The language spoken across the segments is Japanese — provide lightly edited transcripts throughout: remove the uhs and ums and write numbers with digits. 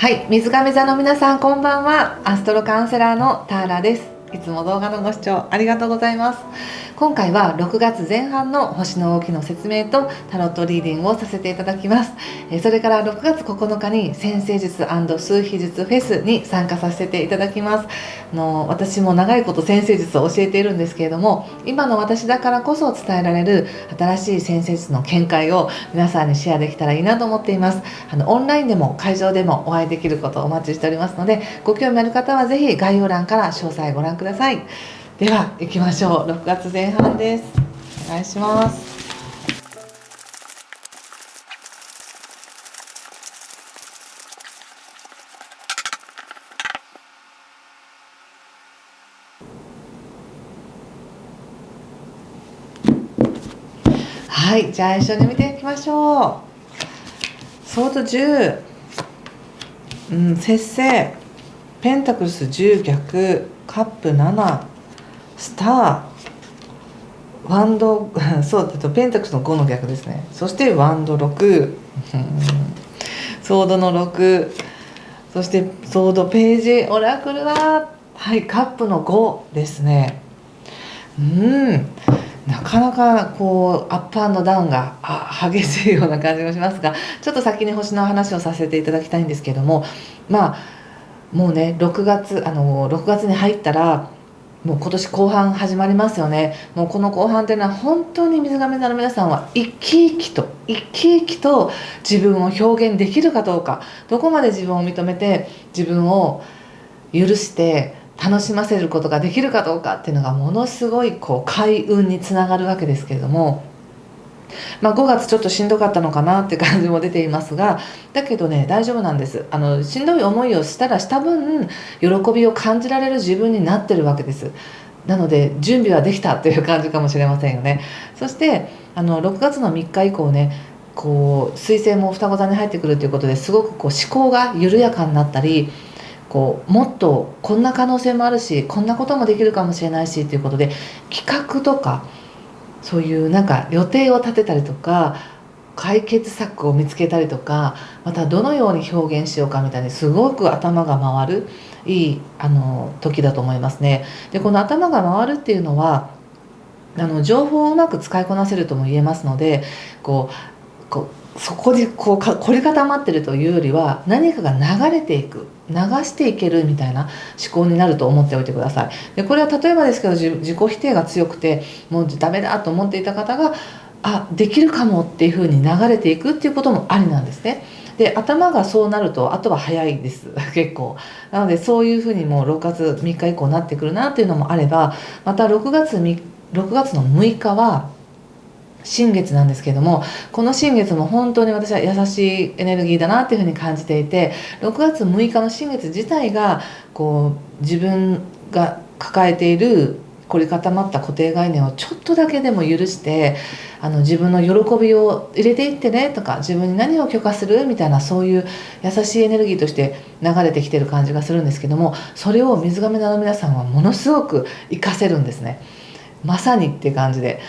はい、水亀座の皆さんこんばんは。アストロカウンセラーのターラです。いつも動画のご視聴ありがとうございます。今回は6月前半の星の動きの説明とタロットリーディングをさせていただきます。それから6月9日に占星術&数秘術フェスに参加させていただきます。私も長いこと占星術を教えているんですけれども、今の私だからこそ伝えられる新しい占星術の見解を皆さんにシェアできたらいいなと思っています。オンラインでも会場でもお会いできることをお待ちしておりますので、ご興味ある方はぜひ概要欄から詳細ご覧ください。では行きましょう。6月前半です。お願いします。はい、じゃあ一緒に見ていきましょう。ソード10、節制、ペンタクルス10逆、カップ7、スター、ワンドそうだとペンタクルスの5の逆ですね。そしてワンド6、ソードの6、そしてソードページ、オラクルはカップの5ですね。なかなかこうアップアンドダウンが激しいような感じがしますが、ちょっと先に星の話をさせていただきたいんですけども、もうね6月に入ったらもう今年後半始まりますよね。もうこの後半というのは本当に水亀座の皆さんは生き生きと自分を表現できるかどうか、どこまで自分を認めて自分を許して楽しませることができるかどうかっていうのがものすごい開運につながるわけですけれども、5月ちょっとしんどかったのかなって感じも出ていますが、だけどね大丈夫なんです。しんどい思いをしたらした分喜びを感じられる自分になってるわけです。なので準備はできたという感じかもしれませんよね。そして6月の3日以降ね、水星も双子座に入ってくるということですごく思考が緩やかになったり、もっとこんな可能性もあるし、こんなこともできるかもしれないしということで、企画とかそういう予定を立てたりとか、解決策を見つけたりとか、またどのように表現しようかみたいにすごく頭が回るいい時だと思いますね。でこの頭が回るっていうのは情報をうまく使いこなせるとも言えますので、そこで凝り固まってるというよりは、何かが流れていく、流していけるみたいな思考になると思っておいてください。でこれは例えばですけど、自己否定が強くてもうダメだと思っていた方ができるかもっていう風に流れていくっていうこともありなんですね。で頭がそうなるとあとは早いです結構。なのでそういう風にもう6月3日以降になってくるなっていうのもあれば、また6月の6日は新月なんですけども、この新月も本当に私は優しいエネルギーだなっていうふうに感じていて、6月6日の新月自体が自分が抱えている凝り固まった固定概念をちょっとだけでも許して、自分の喜びを入れていってねとか、自分に何を許可するみたいな、そういう優しいエネルギーとして流れてきてる感じがするんですけども、それを水亀座の皆さんはものすごく活かせるんですね。まさにっていう感じで、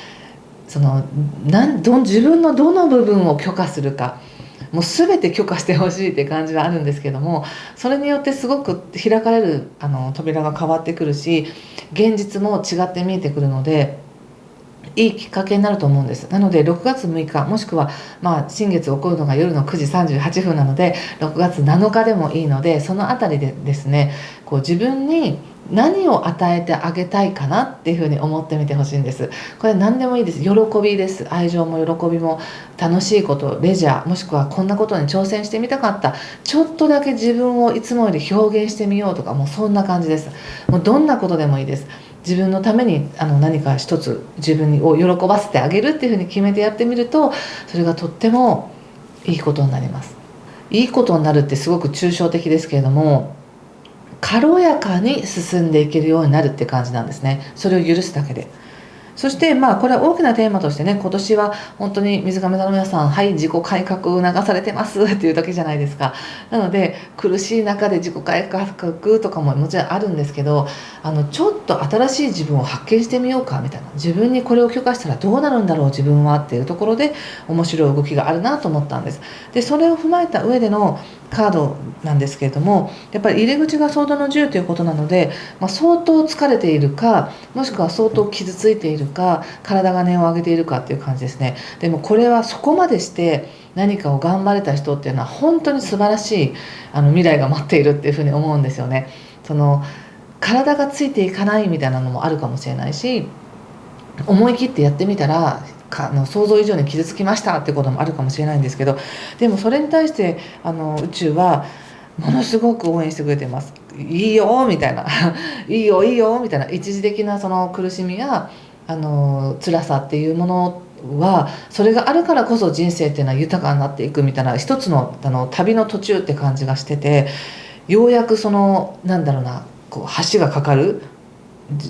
自分のどの部分を許可するか、もう全て許可してほしいって感じがあるんですけども、それによってすごく開かれる扉が変わってくるし、現実も違って見えてくるので、いいきっかけになると思うんです。なので6月6日もしくは新月起こるのが夜の9時38分なので6月7日でもいいので、そのあたりでですね、自分に何を与えてあげたいかなっていうふうに思ってみてほしいんです。これ何でもいいです。喜びです。愛情も喜びも、楽しいこと、レジャー、もしくはこんなことに挑戦してみたかった、ちょっとだけ自分をいつもより表現してみようとか、もうそんな感じです。もうどんなことでもいいです。自分のために何か一つ自分を喜ばせてあげるっていうふうに決めてやってみると、それがとってもいいことになります。いいことになるってすごく抽象的ですけれども、軽やかに進んでいけるようになるって感じなんですね。それを許すだけで。そしてこれは大きなテーマとしてね、今年は本当に水亀座の皆さん、自己改革を促されてますっていうだけじゃないですか。なので苦しい中で自己改革とかももちろんあるんですけど、ちょっと新しい自分を発見してみようかみたいな、自分にこれを許可したらどうなるんだろう自分はっていうところで面白い動きがあるなと思ったんです。でそれを踏まえた上でのカードなんですけれども、やっぱり入り口がソードの10ということなので、相当疲れているか、もしくは相当傷ついているか、体が念を上げているかっていう感じですね。でもこれはそこまでして何かを頑張れた人っていうのは本当に素晴らしい未来が待っているっていうふうに思うんですよね。その体がついていかないみたいなのもあるかもしれないし、思い切ってやってみたら想像以上に傷つきましたってこともあるかもしれないんですけど、でもそれに対して宇宙はものすごく応援してくれています。いいよみたいないいよいいよみたいな、一時的なその苦しみや辛さっていうものは、それがあるからこそ人生っていうのは豊かになっていくみたいな、一つの旅の途中って感じがしてて、ようやくなんだろうな、こう橋がかかる、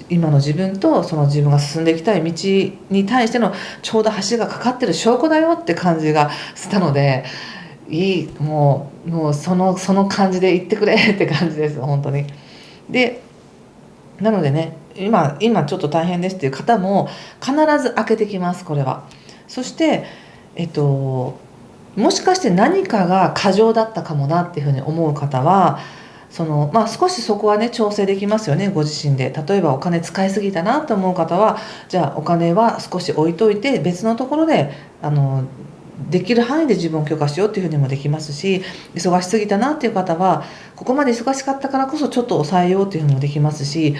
今の自分とその自分が進んでいきたい道に対してのちょうど橋がかかってる証拠だよって感じがしたので、もうその感じで言ってくれって感じです本当に。でなのでね、今ちょっと大変ですっていう方も必ず開けてきます、これは。そしてもしかして何かが過剰だったかもなっていうふうに思う方は、少しそこはね調整できますよね、ご自身で。例えばお金使いすぎたなと思う方は、じゃあお金は少し置いといて別のところでできる範囲で自分を許可しようっていうふうにもできますし、忙しすぎたなっていう方はここまで忙しかったからこそちょっと抑えようっていうふうにもできますし、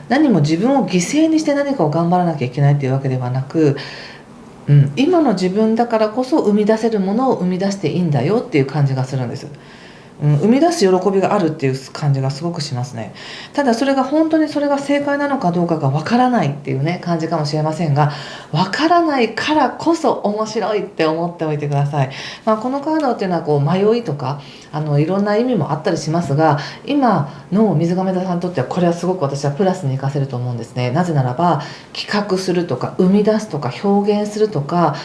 何も自分を犠牲にして何かを頑張らなきゃいけないっていうわけではなく、今の自分だからこそ生み出せるものを生み出していいんだよっていう感じがするんです。生み出す喜びがあるっていう感じがすごくしますね。ただそれが本当にそれが正解なのかどうかがわからないっていうね感じかもしれませんが、わからないからこそ面白いって思っておいてください。このカードっていうのはこう迷いとかいろんな意味もあったりしますが、今の水亀座さんにとってはこれはすごく私はプラスに活かせると思うんですね。なぜならば企画するとか生み出すとか表現するとか、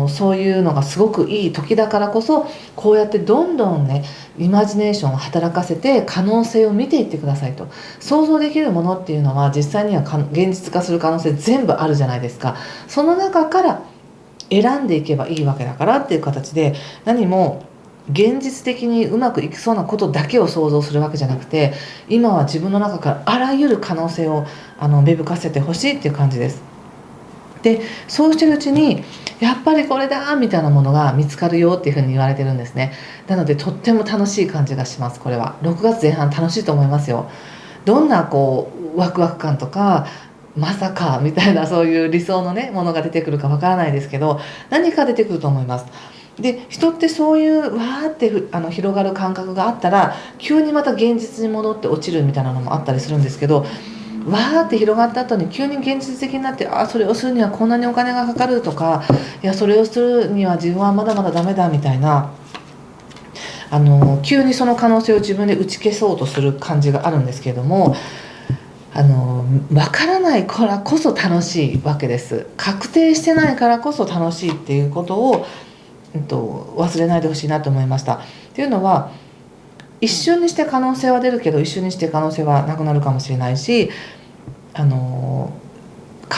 そういうのがすごくいい時だからこそ、こうやってどんどんねイマジネーションを働かせて可能性を見ていってくださいと。想像できるものっていうのは実際には現実化する可能性全部あるじゃないですか。その中から選んでいけばいいわけだからっていう形で、何も現実的にうまくいきそうなことだけを想像するわけじゃなくて、今は自分の中からあらゆる可能性を芽吹かせてほしいっていう感じです。でそうしてるうちにやっぱりこれだみたいなものが見つかるよっていうふうに言われてるんですね。なのでとっても楽しい感じがします。これは6月前半楽しいと思いますよ。どんなワクワク感とかまさかみたいなそういう理想のねものが出てくるかわからないですけど、何か出てくると思います。で人ってそういうわーって広がる感覚があったら急にまた現実に戻って落ちるみたいなのもあったりするんですけど、わーって広がった後に急に現実的になって、それをするにはこんなにお金がかかるとか、いやそれをするには自分はまだまだダメだみたいな、急にその可能性を自分で打ち消そうとする感じがあるんですけれども、分からないからこそ楽しいわけです。確定してないからこそ楽しいっていうことを、忘れないでほしいなと思いました。っていうのは、一瞬にして可能性は出るけど一瞬にして可能性はなくなるかもしれないし、可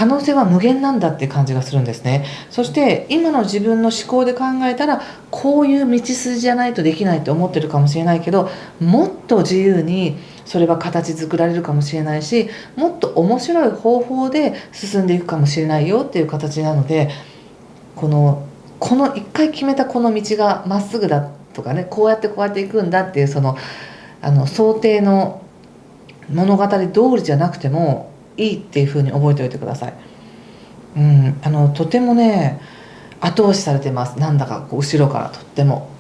能性は無限なんだっていう感じがするんですね。そして今の自分の思考で考えたらこういう道筋じゃないとできないって思ってるかもしれないけど、もっと自由にそれは形作られるかもしれないし、もっと面白い方法で進んでいくかもしれないよっていう形なので、この一回決めたこの道がまっすぐだとかね、こうやっていくんだっていう想定の物語通りじゃなくてもいいっていうふうに覚えておいてください。とてもね後押しされてます。なんだか後ろからとっても。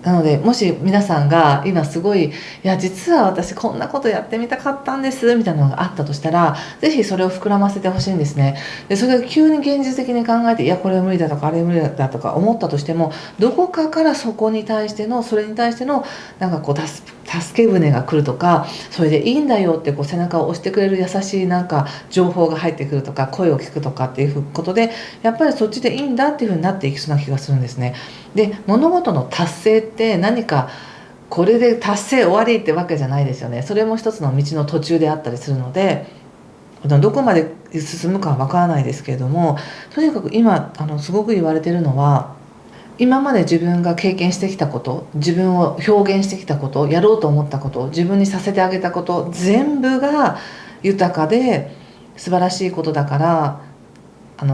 なのでもし皆さんが今すごい、いや実は私こんなことやってみたかったんですみたいなのがあったとしたら、ぜひそれを膨らませてほしいんですね。でそれが急に現実的に考えて、いやこれは無理だとかあれ無理だとか思ったとしても、どこかからそれに対してのなんか助け舟が来るとか、それでいいんだよって背中を押してくれる優しいなんか情報が入ってくるとか、声を聞くとかっていうことで、やっぱりそっちでいいんだっていうふうになっていきそうな気がするんですね。で物事の達成って何かこれで達成終わりってわけじゃないですよね。それも一つの道の途中であったりするので、どこまで進むかはわからないですけれども、とにかく今すごく言われているのは、今まで自分が経験してきたこと、自分を表現してきたこと、やろうと思ったこと、自分にさせてあげたこと、全部が豊かで素晴らしいことだから、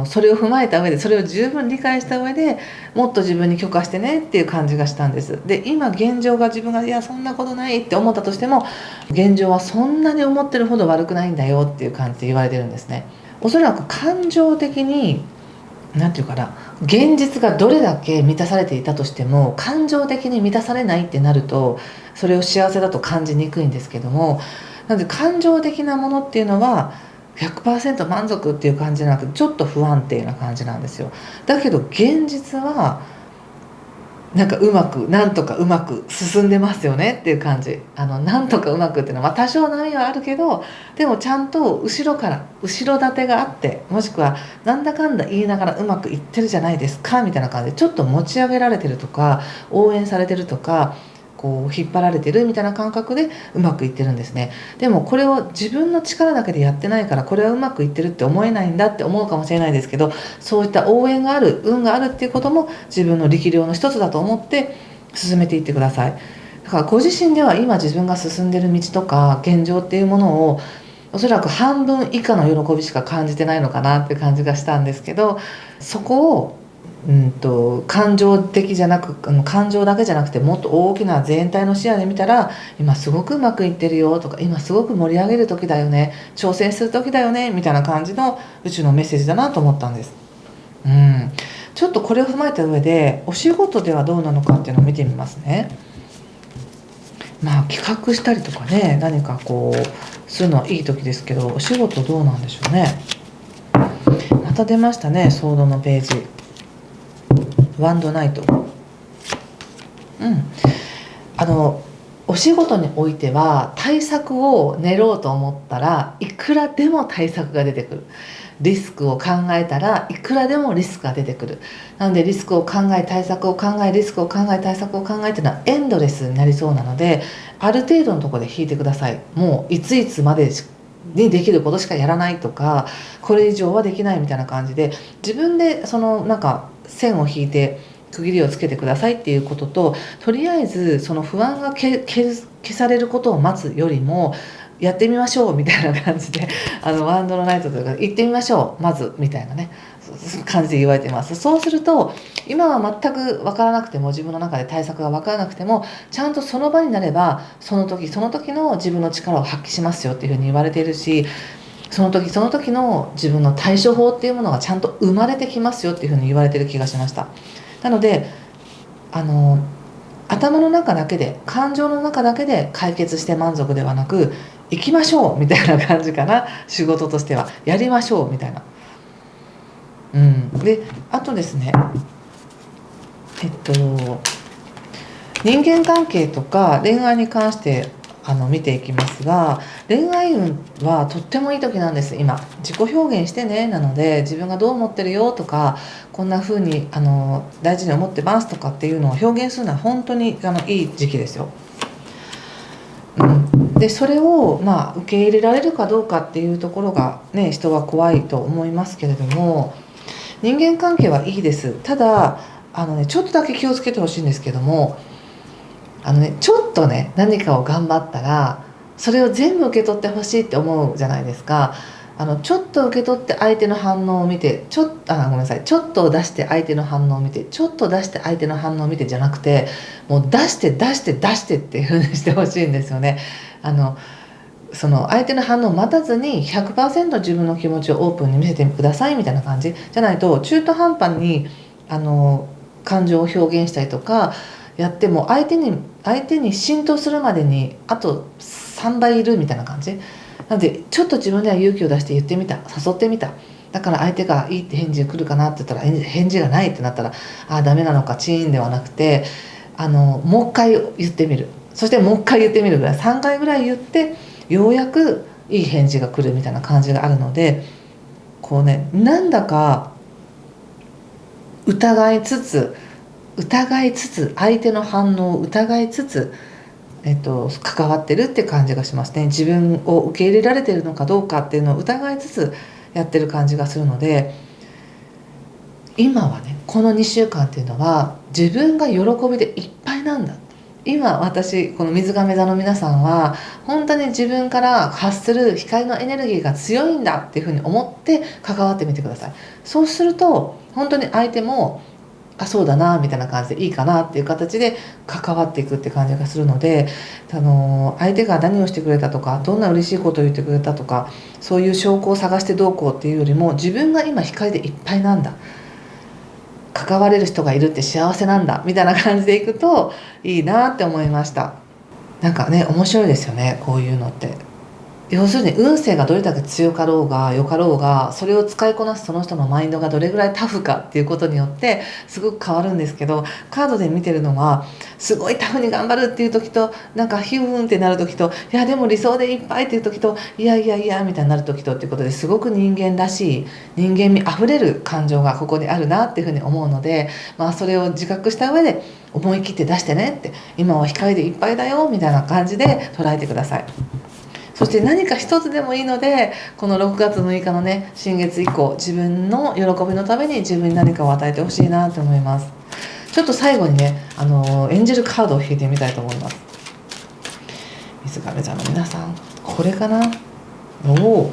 それを踏まえた上で、それを十分理解した上でもっと自分に許可してねっていう感じがしたんです。で、今現状が自分がいやそんなことないって思ったとしても、現状はそんなに思ってるほど悪くないんだよっていう感じで言われてるんですね。おそらく感情的になんていうかな、現実がどれだけ満たされていたとしても感情的に満たされないってなると、それを幸せだと感じにくいんですけども、なので感情的なものっていうのは100% 満足っていう感じじゃなくて、ちょっと不安定な感じなんですよ。だけど現実はなんかなんとかうまく進んでますよねっていう感じ。なんとかうまくっていうのは、多少波はあるけど、でもちゃんと後ろから後ろ盾があって、もしくはなんだかんだ言いながらうまくいってるじゃないですかみたいな感じで、ちょっと持ち上げられてるとか、応援されてるとか、こう引っ張られてるみたいな感覚でうまくいってるんですね。でもこれを自分の力だけでやってないから、これはうまくいってるって思えないんだって思うかもしれないですけど、そういった応援がある、運があるっていうことも自分の力量の一つだと思って進めていってください。だからご自身では今自分が進んでる道とか現状っていうものをおそらく半分以下の喜びしか感じてないのかなっていう感じがしたんですけど、そこを感情的じゃなく、感情だけじゃなくてもっと大きな全体の視野で見たら、今すごくうまくいってるよとか、今すごく盛り上げる時だよね、挑戦する時だよねみたいな感じの宇宙のメッセージだなと思ったんです。ちょっとこれを踏まえた上でお仕事ではどうなのかっていうのを見てみますね。企画したりとかね、何かこうするのはいい時ですけど、お仕事どうなんでしょうね。また出ましたね、ソードのページ。ワンドナイト。お仕事においては対策を練ろうと思ったらいくらでも対策が出てくる。リスクを考えたらいくらでもリスクが出てくる。なのでリスクを考え、対策を考え、リスクを考え、対策を考えっていうのはエンドレスになりそうなので、ある程度のところで引いてください。もういついつまでにできることしかやらないとか、これ以上はできないみたいな感じで、自分で線を引いて区切りをつけてくださいっていうことと、とりあえずその不安が消されることを待つよりも、やってみましょうみたいな感じでワンドのナイトとか行ってみましょうまずみたいなね感じで言われています。そうすると今は全く分からなくても、自分の中で対策が分からなくても、ちゃんとその場になればその時その時の自分の力を発揮しますよっていうふうに言われているし、その時その時の自分の対処法っていうものがちゃんと生まれてきますよっていうふうに言われている気がしました。なので頭の中だけで、感情の中だけで解決して満足ではなく、行きましょうみたいな感じかな。仕事としてはやりましょうみたいな。であとですね、人間関係とか恋愛に関して見ていきますが、恋愛運はとってもいい時なんです。今自己表現してね、なので自分がどう思ってるよとか、こんな風に大事に思ってますとかっていうのを表現するのは本当にいい時期ですよ。でそれを受け入れられるかどうかっていうところがね、人は怖いと思いますけれども、人間関係はいいです。ただちょっとだけ気をつけてほしいんですけども、ちょっとね何かを頑張ったらそれを全部受け取ってほしいって思うじゃないですか。ちょっと受け取って相手の反応を見て、ちょっと出して相手の反応を見て、ちょっと出して相手の反応を見てじゃなくて、もう出して出して出してっていう風にしてほしいんですよね。その相手の反応を待たずに 100% 自分の気持ちをオープンに見せてくださいみたいな感じじゃないと、中途半端に感情を表現したりとかやっても相手に浸透するまでにあと3倍いるみたいな感じなので、ちょっと自分では勇気を出して言ってみた、誘ってみた、だから相手がいいって返事が来るかなって言ったら返事がないってなったら、ダメなのか、チーンではなくてもう一回言ってみる、そしてもう一回言ってみるぐらい、3回ぐらい言ってようやくいい返事が来るみたいな感じがあるので、こうね、なんだか疑いつつ相手の反応を疑いつつ、関わってるって感じがしますね。自分を受け入れられてるのかどうかっていうのを疑いつつやってる感じがするので、今はねこの2週間っていうのは自分が喜びでいっぱいなんだ。今私この水亀座の皆さんは本当に自分から発する光のエネルギーが強いんだっていうふうに思って関わってみてください。そうすると本当に相手もそうだなみたいな感じでいいかなっていう形で関わっていくって感じがするので、相手が何をしてくれたとかどんな嬉しいことを言ってくれたとかそういう証拠を探してどうこうっていうよりも、自分が今光でいっぱいなんだ、関われる人がいるって幸せなんだみたいな感じでいくといいなって思いました。なんかね、面白いですよね、こういうのって。要するに運勢がどれだけ強かろうが良かろうが、それを使いこなすその人のマインドがどれぐらいタフかっていうことによってすごく変わるんですけど、カードで見てるのはすごいタフに頑張るっていう時と、なんかヒューンってなる時と、いやでも理想でいっぱいっていう時と、いやいやいやみたいになる時とっていうことで、すごく人間らしい人間味あふれる感情がここにあるなっていうふうに思うので、それを自覚した上で思い切って出してねって、今は光でいっぱいだよみたいな感じで捉えてください。そして何か一つでもいいので、この6月6日のね新月以降、自分の喜びのために自分に何かを与えてほしいなと思います。ちょっと最後にね、エンジェルカードを引いてみたいと思います。水亀座の皆さん、これかな。おお、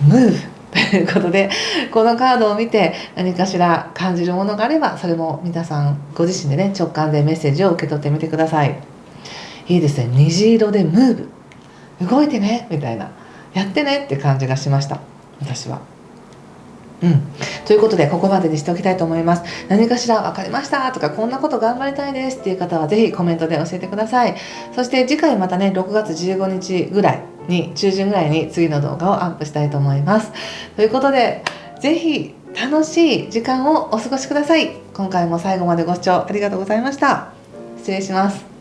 ムーブということで、このカードを見て何かしら感じるものがあれば、それも皆さんご自身でね直感でメッセージを受け取ってみてください。いいですね、虹色でムーブ、動いてねみたいな、やってねって感じがしました、私は。ということでここまでにしておきたいと思います。何かしら分かりましたとか、こんなこと頑張りたいですっていう方はぜひコメントで教えてください。そして次回またね6月15日ぐらいに、中旬ぐらいに次の動画をアップしたいと思います。ということでぜひ楽しい時間をお過ごしください。今回も最後までご視聴ありがとうございました。失礼します。